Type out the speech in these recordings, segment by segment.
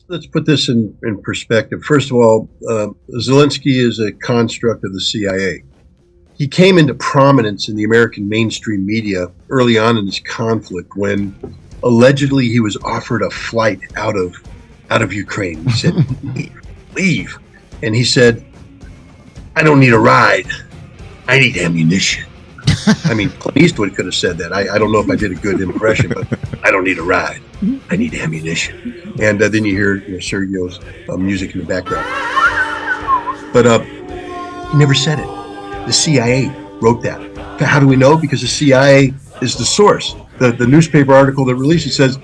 let's put this in perspective. First of all, Zelensky is a construct of the CIA. He came into prominence in the American mainstream media early on in this conflict when allegedly he was offered a flight out of Ukraine. He said, leave. And he said, I don't need a ride. I need ammunition. I mean, Clint Eastwood could have said that. I don't know if I did a good impression, but I don't need a ride. I need ammunition. And then you hear Sergio's music in the background. But he never said it. The CIA wrote that. How do we know? Because the CIA is the source. The newspaper article that released it says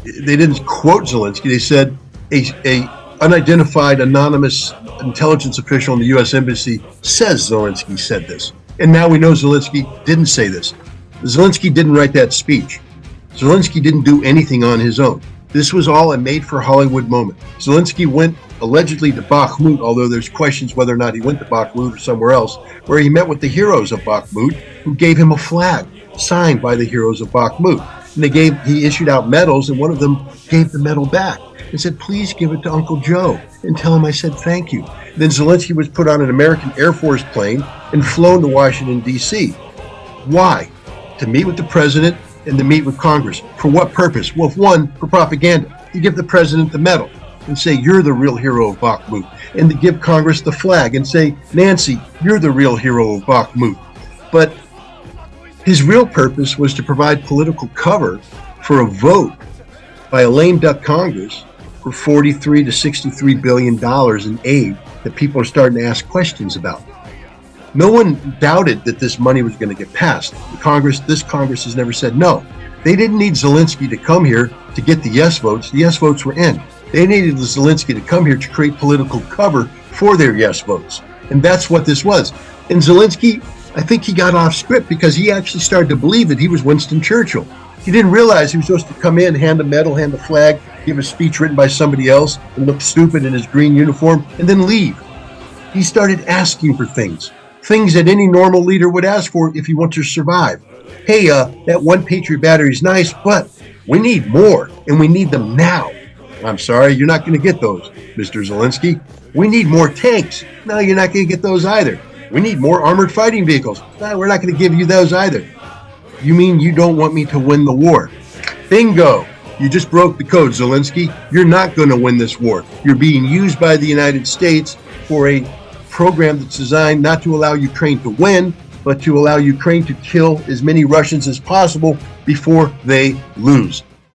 they didn't quote Zelensky. They said a unidentified anonymous intelligence official in the U.S. Embassy says Zelensky said this. And now we know Zelensky didn't say this. Zelensky didn't write that speech. Zelensky didn't do anything on his own. This was all a made-for-Hollywood moment. Zelensky went allegedly to Bakhmut, although there's questions whether or not he went to Bakhmut or somewhere else, where he met with the heroes of Bakhmut, who gave him a flag signed by the heroes of Bakhmut. And he issued out medals, and one of them gave the medal back and said, please give it to Uncle Joe and tell him I said thank you. Then Zelensky was put on an American Air Force plane and flown to Washington, D.C. Why? To meet with the president and to meet with Congress. For what purpose? Well, one, for propaganda. To give the president the medal and say, you're the real hero of Bakhmut. And to give Congress the flag and say, Nancy, you're the real hero of Bakhmut. But his real purpose was to provide political cover for a vote by a lame duck Congress for $43 to $63 billion in aid that people are starting to ask questions about. No one doubted that this money was going to get passed. This Congress has never said no. They didn't need Zelensky to come here to get the yes votes. The yes votes were in. They needed Zelensky to come here to create political cover for their yes votes. And that's what this was. And Zelensky, I think he got off script because he actually started to believe that he was Winston Churchill. He didn't realize he was supposed to come in, hand a medal, hand a flag, give a speech written by somebody else, and look stupid in his green uniform, and then leave. He started asking for things that any normal leader would ask for if he wants to survive. Hey, that one Patriot battery is nice, but we need more, and we need them now. I'm sorry, you're not going to get those, Mr. Zelensky. We need more tanks. No, you're not going to get those either. We need more armored fighting vehicles. No, we're not going to give you those either. You mean you don't want me to win the war? Bingo! You just broke the code, Zelensky. You're not going to win this war. You're being used by the United States for a program that's designed not to allow Ukraine to win, but to allow Ukraine to kill as many Russians as possible before they lose.